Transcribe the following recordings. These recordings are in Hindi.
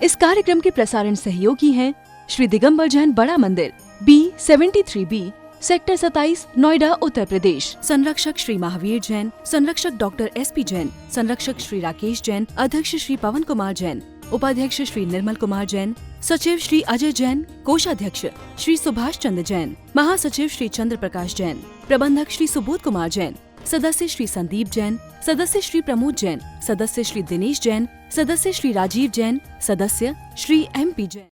इस कार्यक्रम के प्रसारण सहयोगी हैं श्री दिगंबर जैन बड़ा मंदिर, B73B, सेक्टर 27, नोएडा, उत्तर प्रदेश। संरक्षक श्री महावीर जैन, संरक्षक डॉक्टर SP जैन, संरक्षक श्री राकेश जैन, अध्यक्ष श्री पवन कुमार जैन, उपाध्यक्ष श्री निर्मल कुमार जैन, सचिव श्री अजय जैन, कोषाध्यक्ष श्री सुभाष चंद्र जैन, महासचिव श्री चंद्र प्रकाश जैन, प्रबंधक श्री सुबोध कुमार जैन, सदस्य श्री संदीप जैन, सदस्य श्री प्रमोद जैन, सदस्य श्री दिनेश जैन, सदस्य श्री राजीव जैन, सदस्य श्री MP जैन।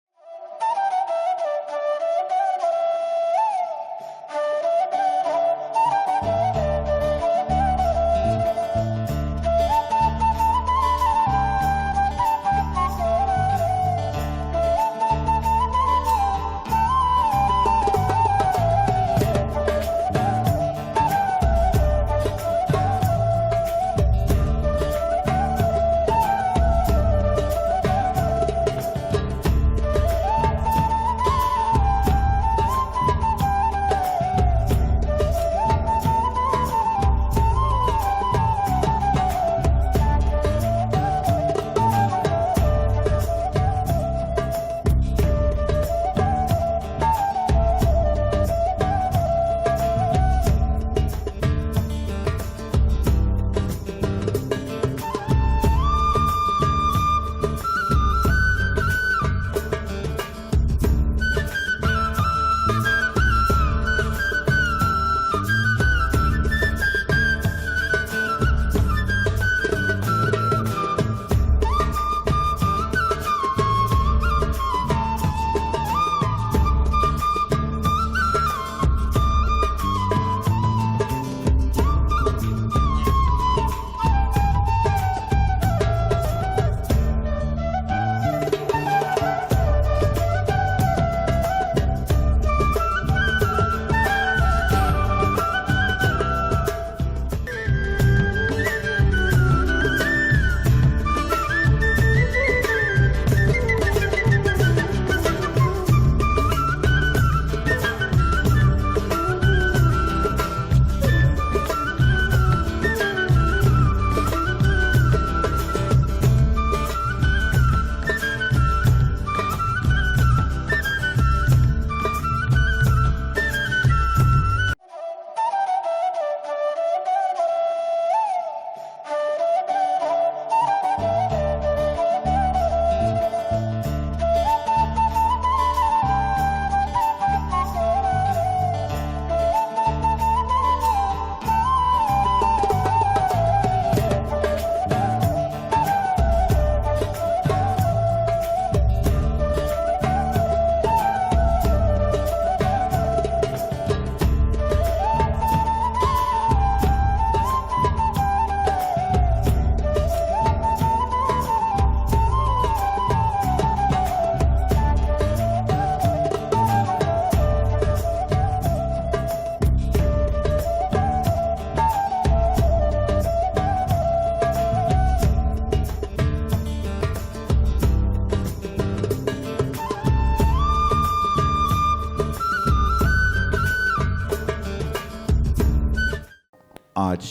आज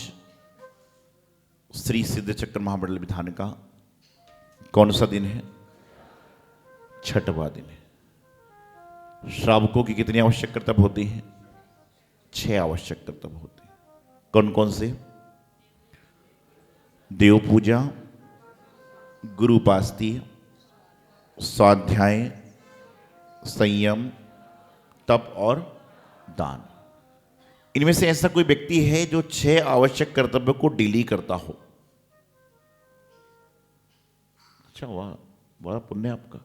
श्री सिद्ध चक्र महामंडल विधान का कौन सा दिन है? छठवां दिन है। श्रावकों की कितनी आवश्यक कर्तव्य होती हैं? 6 आवश्यक कर्तव्य होते हैं। कौन कौन से? देव पूजा, गुरु उपासना, स्वाध्याय, संयम, तप और दान। इनमें से ऐसा कोई व्यक्ति है जो 6 आवश्यक कर्तव्य को डेली करता हो? अच्छा, वाह, बड़ा पुण्य आपका।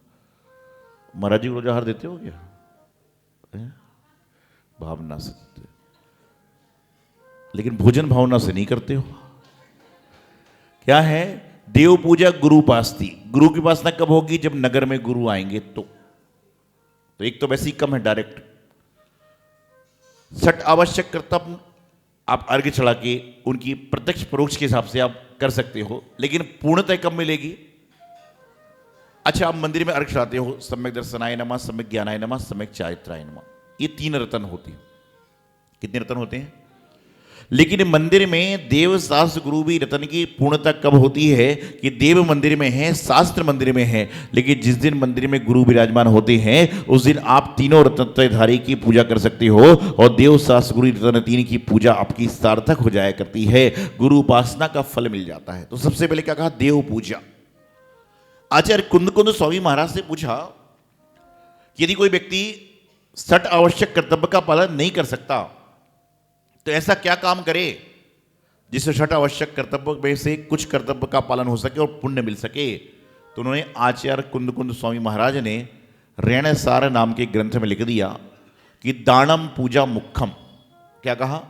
महाराज जी को रोजा हार देते हो क्या? भावना से देते, लेकिन भोजन भावना से नहीं करते हो। क्या है? देव पूजा, गुरु उपासना। गुरु की उपासना कब होगी? जब नगर में गुरु आएंगे तो एक तो वैसे ही कम है डायरेक्ट। 6 आवश्यक कर्तव्य आप अर्घ्य चढ़ा के उनकी प्रत्यक्ष परोक्ष के हिसाब से आप कर सकते हो, लेकिन पूर्णतः कब मिलेगी? अच्छा, आप मंदिर में अर्घ्य चढ़ाते हो, सम्यक दर्शनाय नमः, सम्यक ज्ञानाय नमः, सम्यक चारित्राय नमः। ये 3 रतन होते हैं। कितने रतन होते हैं? लेकिन मंदिर में देव शास्त्र गुरु भी रतन की पूर्णता कब होती है कि देव मंदिर में है, शास्त्र मंदिर में है, लेकिन जिस दिन मंदिर में गुरु विराजमान होते हैं उस दिन आप तीनों रत्नत्रयधारी की पूजा कर सकते हो और देव शास्त्र गुरु रत्न तीन की पूजा आपकी सार्थक हो जाया करती है, गुरु उपासना का फल मिल जाता है। तो सबसे पहले क्या कहा? देव पूजा। आचार्य कुंद स्वामी महाराज से पूछा कि यदि कोई व्यक्ति 6 आवश्यक कर्तव्य का पालन नहीं कर सकता तो ऐसा क्या काम करे जिससे 6 आवश्यक कर्तव्य में से कुछ कर्तव्य का पालन हो सके और पुण्य मिल सके। तो उन्होंने आचार्य कुंद स्वामी महाराज ने रेणसार नाम के ग्रंथ में लिख दिया कि दानम पूजा मुख्यम। क्या कहा?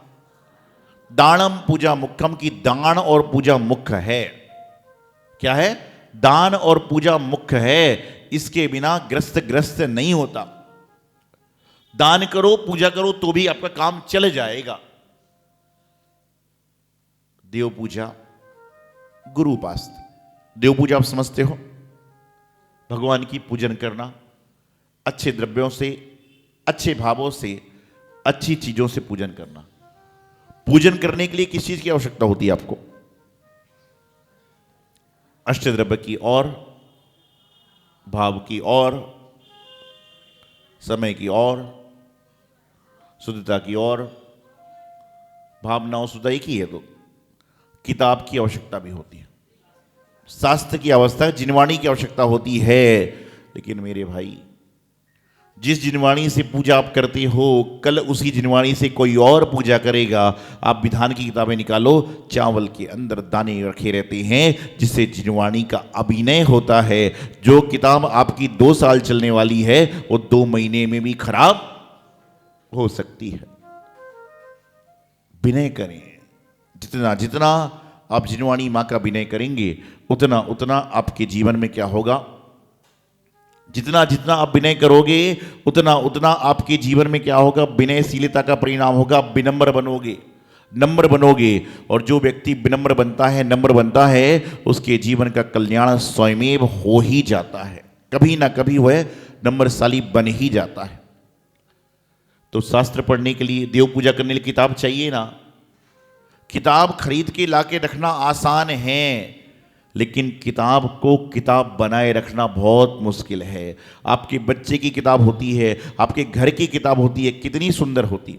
दानम पूजा मुख्यम, की दान और पूजा मुख्य है। क्या है? दान और पूजा मुख्य है, इसके बिना ग्रस्त नहीं होता। दान करो, पूजा करो तो भी आपका काम चल जाएगा। देव पूजा, गुरु उपासना। देव पूजा आप समझते हो, भगवान की पूजन करना, अच्छे द्रव्यों से, अच्छे भावों से, अच्छी चीजों से पूजन करना। पूजन करने के लिए किस चीज की आवश्यकता होती है आपको? अष्टद्रव्य की और, भाव की और, समय की और, शुद्धता की और। भावनाओं शुद्ध एक ही है। तो किताब की आवश्यकता भी होती है, शास्त्र की आवश्यकता, जिनवाणी की आवश्यकता होती है। लेकिन मेरे भाई, जिस जिनवाणी से पूजा आप करते हो, कल उसी जिनवाणी से कोई और पूजा करेगा। आप विधान की किताबें निकालो, चावल के अंदर दाने रखे रहते हैं जिससे जिनवाणी का अभिनय होता है। जो किताब आपकी 2 साल चलने वाली है वो 2 महीने में भी खराब हो सकती है। विनय करें, जितना जितना आप जिनवाणी मां का विनय करेंगे उतना उतना आपके जीवन में क्या होगा? जितना जितना आप विनय करोगे उतना उतना आपके जीवन में क्या होगा? विनयशीलता का परिणाम होगा। विनम्र बनोगे, नम्र बनोगे। और जो व्यक्ति विनम्र बनता है, नम्र बनता है, उसके जीवन का कल्याण स्वयमेव हो ही जाता है। कभी ना कभी वह नम्रशाली बन ही जाता है। तो शास्त्र पढ़ने के लिए, देव पूजा करने के लिए किताब चाहिए ना। किताब खरीद के लाके रखना आसान है, लेकिन किताब को किताब बनाए रखना बहुत मुश्किल है। आपके बच्चे की किताब होती है, आपके घर की किताब होती है, कितनी सुंदर होती।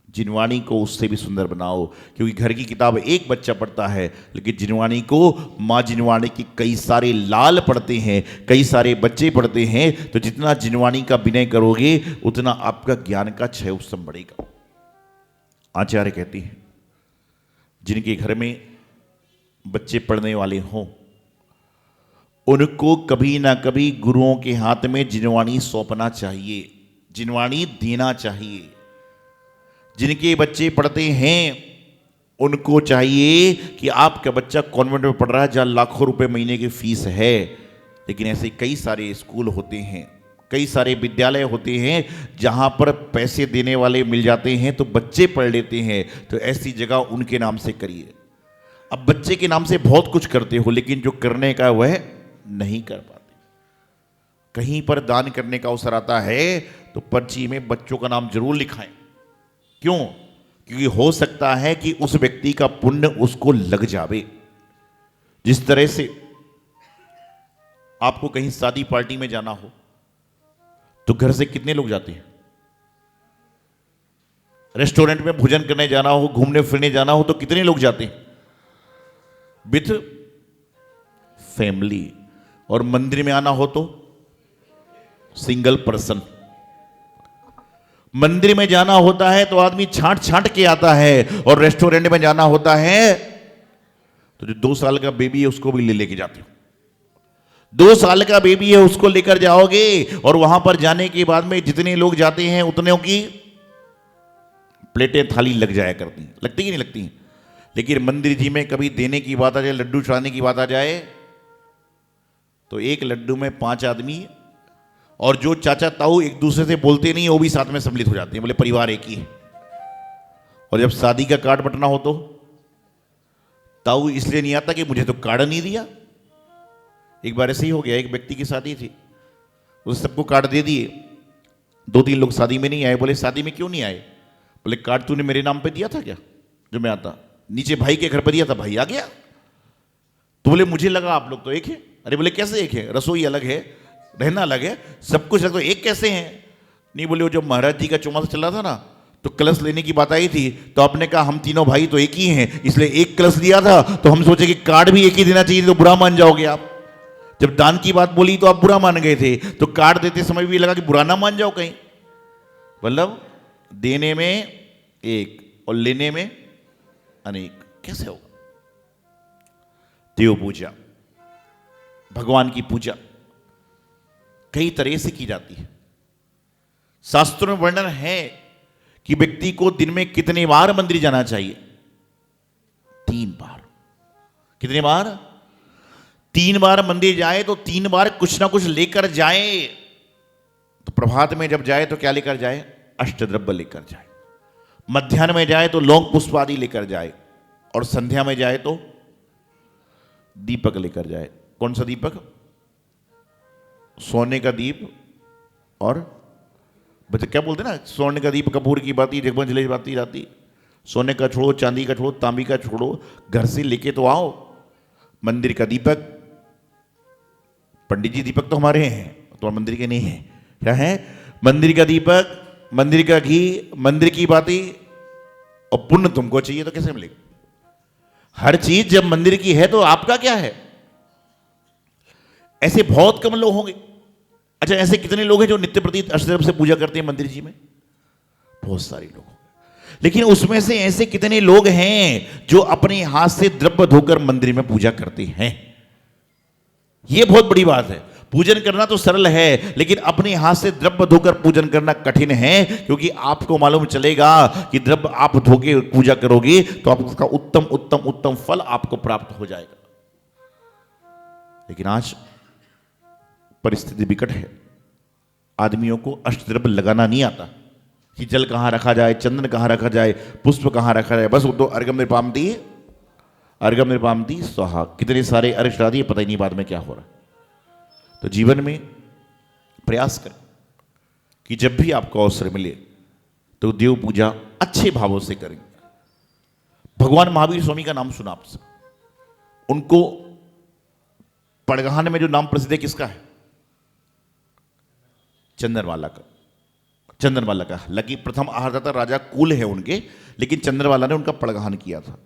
जिनवाणी को उससे भी सुंदर बनाओ, क्योंकि घर की किताब एक बच्चा पढ़ता है, लेकिन जिनवाणी को माँ जिनवाणी की कई सारे लाल पढ़ते हैं, कई सारे बच्चे पढ़ते हैं। तो जितना जिनवाणी का विनय करोगे उतना आपका ज्ञान का क्षय उत्सव बढ़ेगा। आचार्य कहती हैं, जिनके घर में बच्चे पढ़ने वाले हों उनको कभी ना कभी गुरुओं के हाथ में जिनवाणी सौंपना चाहिए, जिनवाणी देना चाहिए। जिनके बच्चे पढ़ते हैं उनको चाहिए कि आपका बच्चा कॉन्वेंट में पढ़ रहा है जहां लाखों रुपए महीने की फीस है, लेकिन ऐसे कई सारे स्कूल होते हैं, कई सारे विद्यालय होते हैं जहां पर पैसे देने वाले मिल जाते हैं तो बच्चे पढ़ लेते हैं। तो ऐसी जगह उनके नाम से करिए। अब बच्चे के नाम से बहुत कुछ करते हो, लेकिन जो करने का वह नहीं कर पाते। कहीं पर दान करने का अवसर आता है तो पर्ची में बच्चों का नाम जरूर लिखाएं। क्यों? क्योंकि हो सकता है कि उस व्यक्ति का पुण्य उसको लग जावे। जिस तरह से आपको कहीं शादी पार्टी में जाना हो तो घर से कितने लोग जाते हैं? रेस्टोरेंट में भोजन करने जाना हो, घूमने फिरने जाना हो तो कितने लोग जाते हैं? With family. और मंदिर में आना हो तो सिंगल पर्सन। मंदिर में जाना होता है तो आदमी छांट छांट के आता है, और रेस्टोरेंट में जाना होता है तो जो 2 साल का बेबी है उसको भी लेके जाते हो। 2 साल का बेबी है उसको लेकर जाओगे, और वहां पर जाने के बाद में जितने लोग जाते हैं उतने की प्लेटें थाली लग जाया करती हैं। लगती कि नहीं लगती? लेकिन मंदिर जी में कभी देने की बात आ जाए, लड्डू चढ़ाने की बात आ जाए तो एक लड्डू में 5 आदमी, और जो चाचा ताऊ एक दूसरे से बोलते नहीं वो भी साथ में सम्मिलित हो जाते हैं, बोले परिवार एक ही है। और जब शादी का कार्ड बंटना हो तो ताऊ इसलिए नहीं आता कि मुझे तो कार्ड नहीं दिया। एक बार ऐसे ही हो गया, एक व्यक्ति की शादी थी, उसे सबको कार्ड दे दिए, 2-3 लोग शादी में नहीं आए। बोले शादी में क्यों नहीं आए? बोले कार्ड तूने मेरे नाम पे दिया था क्या? जो मैं आता, नीचे भाई के घर पर दिया था, भाई आ गया। तो बोले मुझे लगा आप लोग तो एक है। अरे बोले कैसे एक है, रसोई अलग है, रहना अलग है, सब कुछ अलग, तो एक कैसे हैं? नहीं बोले वो जो महाराज जी का चौमासा चल रहा था ना, तो कलश लेने की बात आई थी, तो आपने कहा हम तीनों भाई तो एक ही हैं, इसलिए एक कलश लिया था, तो हम सोचे कि कार्ड भी एक ही देना चाहिए, तो बुरा मान जाओगे आप। जब दान की बात बोली तो आप बुरा मान गए थे, तो कार्ड देते समय भी लगा कि बुरा ना मान जाओ कहीं। मतलब देने में एक और लेने में अनेक, कैसे होगा? देव पूजा, भगवान की पूजा कई तरह से की जाती है। शास्त्रों में वर्णन है कि व्यक्ति को दिन में कितने बार मंदिर जाना चाहिए? 3 बार। कितने बार? 3 बार मंदिर जाए तो 3 बार कुछ ना कुछ लेकर जाए। तो प्रभात में जब जाए तो क्या लेकर जाए? अष्टद्रव्य लेकर जाए। मध्याह्न में जाए तो लौंग पुष्प आदि लेकर जाए, और संध्या में जाए तो दीपक लेकर जाए। कौन सा दीपक? सोने का दीप, और बच्चे क्या बोलते ना, सोने का दीप कपूर की बाती, जगमग जले बाती राती। सोने का छोड़ो, चांदी का छोड़ो, तांबी का छोड़ो, घर से लेके तो आओ मंदिर का दीपक। पंडित जी दीपक तो हमारे हैं, तो मंदिर के नहीं है। क्या है? मंदिर का दीपक, मंदिर का घी, मंदिर की बाती, और पुण्य तुमको चाहिए तो कैसे मिलेगा? हर चीज जब मंदिर की है तो आपका क्या है? ऐसे बहुत कम लोग होंगे। अच्छा, ऐसे कितने लोग हैं जो नित्य प्रति अष्टद्रव्य से पूजा करते हैं मंदिर जी में? बहुत सारे लोग होंगे। लेकिन उसमें से ऐसे कितने लोग हैं जो अपने हाथ से द्रव्य धोकर मंदिर में पूजा करते हैं? यह बहुत बड़ी बात है। पूजन करना तो सरल है, लेकिन अपने हाथ से द्रव्य धोकर पूजन करना कठिन है, क्योंकि आपको मालूम चलेगा कि द्रव्य आप धोके पूजा करोगे तो आप उसका उत्तम उत्तम उत्तम फल आपको प्राप्त हो जाएगा। लेकिन आज परिस्थिति विकट है, आदमियों को अष्टद्रव्य लगाना नहीं आता कि जल कहां रखा जाए, चंदन कहां रखा जाए, पुष्प कहां रखा जाए। बस वो तो अर्घ्यम निर्पामती स्वाहा, कितने सारे अर्घ चढ़ा दिए, पता ही नहीं बाद में क्या हो रहा। तो जीवन में प्रयास करें कि जब भी आपको अवसर मिले तो देव पूजा अच्छे भावों से करें। भगवान महावीर स्वामी का नाम सुना आपसे, उनको पड़गहान में जो नाम प्रसिद्ध है किसका है? चंदनवाला का। चंदनवाला का, हालांकि प्रथम आहारदाता राजा कुल है उनके, लेकिन चंदनवाला ने उनका पड़गहान किया था।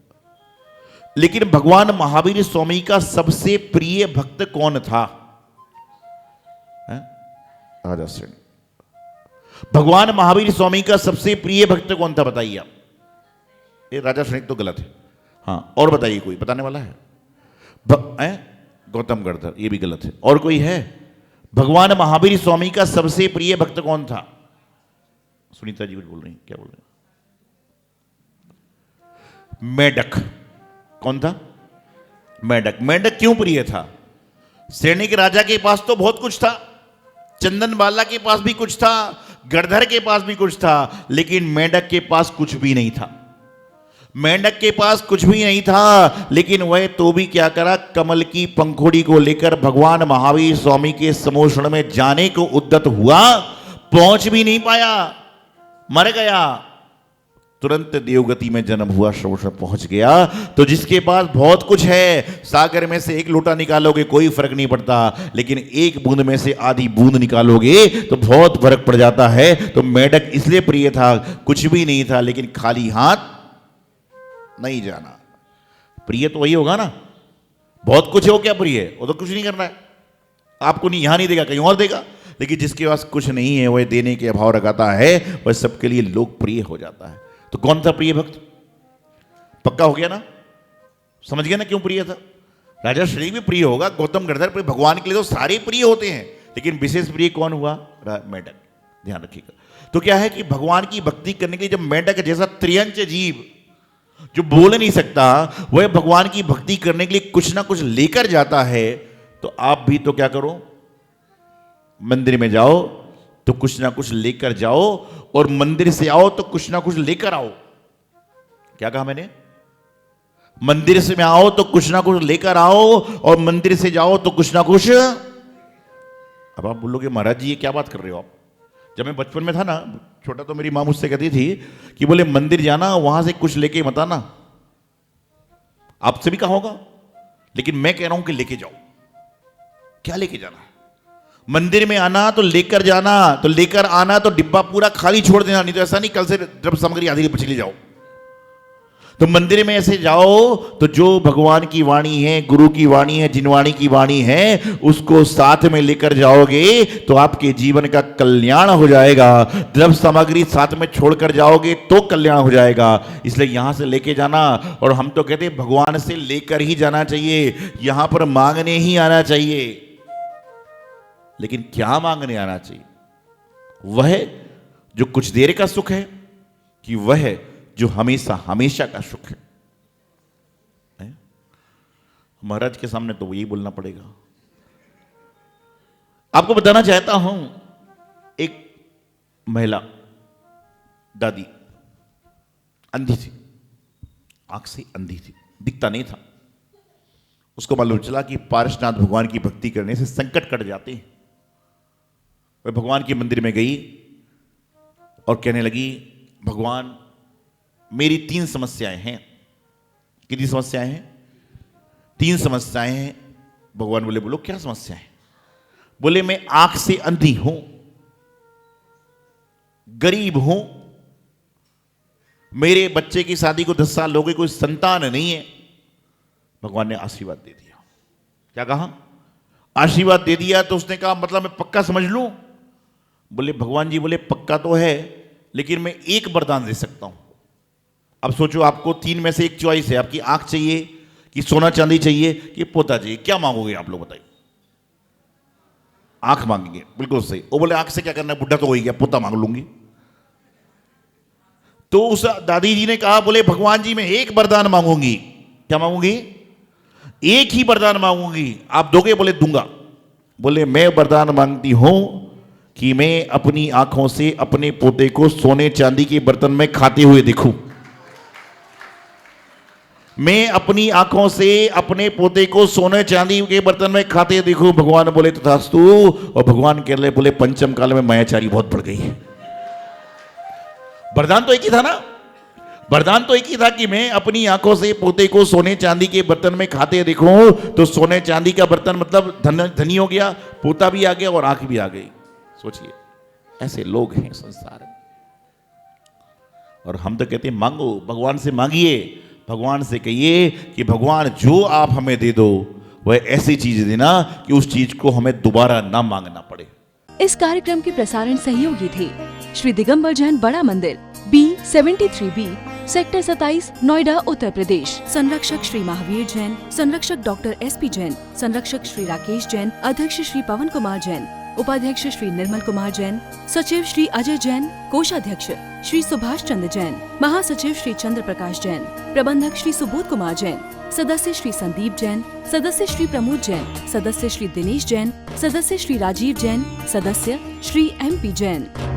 लेकिन भगवान महावीर स्वामी का सबसे प्रिय भक्त कौन था? राजा श्रेणी। भगवान महावीर स्वामी का सबसे प्रिय भक्त कौन था बताइए आप? ये राजा श्रेणी तो गलत है। हाँ, और बताइए, कोई बताने वाला है? गौतम गणधर, ये भी गलत है। और कोई है? भगवान महावीर स्वामी का सबसे प्रिय भक्त कौन था? सुनीता जी कुछ बोल रही हैं, क्या बोल रही हैं? मेढक। कौन था? मेढक। मेढक क्यों प्रिय था? श्रेणी के राजा के पास तो बहुत कुछ था, चंदनवाला के पास भी कुछ था, गणधर के पास भी कुछ था, लेकिन मेढक के पास कुछ भी नहीं था। मेंढक के पास कुछ भी नहीं था, लेकिन वह तो भी क्या करा, कमल की पंखुड़ी को लेकर भगवान महावीर स्वामी के समोषण में जाने को उद्यत हुआ, पहुंच भी नहीं पाया, मर गया। तुरंत देवगति में जन्म हुआ, समोषण पहुंच गया। तो जिसके पास बहुत कुछ है, सागर में से एक लोटा निकालोगे कोई फर्क नहीं पड़ता, लेकिन एक बूंद में से आधी बूंद निकालोगे तो बहुत फर्क पड़ जाता है। तो मेढक इसलिए प्रिय था, कुछ भी नहीं था, लेकिन खाली हाथ नहीं जाना। प्रिय तो वही होगा ना, बहुत कुछ है वो क्या प्रिय है? वो तो कुछ नहीं करना है, आपको नहीं, यहां नहीं देगा, कहीं और देगा। लेकिन जिसके पास कुछ नहीं है, वह देने के अभाव रखाता है, वह सबके लिए लोकप्रिय हो जाता है। तो कौन था प्रिय भक्त? पक्का हो गया ना, समझ गया ना क्यों प्रिय था? राजा श्री भी प्रिय होगा, गौतम गणधर प्रिय, भगवान के लिए तो सारे प्रिय होते हैं, लेकिन विशेष प्रिय कौन हुआ? मेढक। ध्यान रखिएगा। तो क्या है कि भगवान की भक्ति करने के लिए जब मेढक जैसा त्रियंच जीव जो बोल नहीं सकता, वह भगवान की भक्ति करने के लिए कुछ ना कुछ लेकर जाता है, तो आप भी तो क्या करो, मंदिर में जाओ तो कुछ ना कुछ लेकर जाओ, और मंदिर से आओ तो कुछ ना कुछ लेकर आओ। क्या कहा मैंने? मंदिर से में आओ तो कुछ ना कुछ लेकर आओ, और मंदिर से जाओ तो कुछ ना कुछ। अब आप बोलोगे महाराज जी ये क्या बात कर रहे हो आप? जब मैं बचपन में था ना, छोटा, तो मेरी माँ मुझसे कहती थी कि बोले मंदिर जाना, वहां से कुछ लेके मत आना, आपसे भी कहा होगा, लेकिन मैं कह रहा हूं कि लेके जाओ। क्या लेके जाना? मंदिर में आना तो लेकर जाना, तो लेकर आना तो डिब्बा पूरा खाली छोड़ देना, नहीं तो ऐसा नहीं कल से द्रव्य सामग्री आधी चली जाओ। तो मंदिर में ऐसे जाओ तो जो भगवान की वाणी है, गुरु की वाणी है, जिनवाणी की वाणी है, उसको साथ में लेकर जाओगे तो आपके जीवन का कल्याण हो जाएगा। द्रव्य सामग्री साथ में छोड़कर जाओगे तो कल्याण हो जाएगा। इसलिए यहां से लेके जाना। और हम तो कहते हैं भगवान से लेकर ही जाना चाहिए, यहां पर मांगने ही आना चाहिए। लेकिन क्या मांगने आना चाहिए? वह जो कुछ देर का सुख है कि वह जो हमेशा हमेशा का सुख है? महाराज के सामने तो यही बोलना पड़ेगा। आपको बताना चाहता हूं, एक महिला दादी अंधी थी, आंख से अंधी थी, दिखता नहीं था। उसको मालूम चला कि पारसनाथ भगवान की भक्ति करने से संकट कट जाते हैं। वह भगवान के मंदिर में गई और कहने लगी, भगवान मेरी 3 समस्याएं हैं। कितनी समस्याएं हैं? 3 समस्याएं हैं। भगवान बोले, बोलो क्या समस्या है? बोले, मैं आंख से अंधी हूं, गरीब हूं, मेरे बच्चे की शादी को 10 साल हो गए, कोई संतान नहीं है। भगवान ने आशीर्वाद दे दिया। क्या कहा? आशीर्वाद दे दिया। तो उसने कहा, मतलब मैं पक्का समझ लूं? बोले, भगवान जी बोले, पक्का तो है, लेकिन मैं एक वरदान दे सकता हूं। अब सोचो, आपको 3 में से एक चॉइस है। आपकी आंख चाहिए कि सोना चांदी चाहिए कि पोता चाहिए? क्या मांगोगे आप लोग बताइए? आंख मांगेंगे, बिल्कुल सही। वो बोले, आंख से क्या करना है, बुढ़ा तो हो ही गया, पोता मांग लूंगी। तो उस दादी जी ने कहा, बोले भगवान जी मैं एक वरदान मांगूंगी। क्या मांगूंगी? एक ही वरदान मांगूंगी, आप दोगे? बोले, दूंगा। बोले, मैं वरदान मांगती हूं कि मैं अपनी आंखों से अपने पोते को सोने चांदी के बर्तन में खाते हुए देखूं। मैं अपनी आंखों से अपने पोते को सोने चांदी के बर्तन में खाते देखूं। भगवान बोले, तथास्तु। और भगवान कह रहे, बोले, पंचम काल में मायाचारी बहुत बढ़ गई है। वरदान तो एक ही था ना? वरदान तो एक ही था कि मैं अपनी आंखों से पोते को सोने चांदी के बर्तन में खाते देखूं। तो सोने चांदी का बर्तन मतलब धनी हो गया, पोता भी आ गया और आंख भी आ गई। सोचिए, ऐसे लोग हैं संसार में। और हम तो कहते हैं मांगो, भगवान से मांगिए, भगवान से कहिए कि भगवान जो आप हमें दे दो वह ऐसी चीज देना कि उस चीज को हमें दोबारा ना मांगना पड़े। इस कार्यक्रम के प्रसारण सहयोगी थे श्री दिगंबर जैन बड़ा मंदिर, B73B, सेक्टर 27, नोएडा, उत्तर प्रदेश। संरक्षक श्री महावीर जैन, संरक्षक डॉक्टर SP जैन, संरक्षक श्री राकेश जैन, अध्यक्ष श्री पवन कुमार जैन, उपाध्यक्ष श्री निर्मल कुमार जैन, सचिव श्री अजय जैन, कोषाध्यक्ष श्री सुभाष चंद्र जैन, महासचिव श्री चंद्र प्रकाश जैन, प्रबंधक श्री सुबोध कुमार जैन, सदस्य श्री संदीप जैन, सदस्य श्री प्रमोद जैन, सदस्य श्री दिनेश जैन, सदस्य श्री राजीव जैन, सदस्य श्री MP जैन।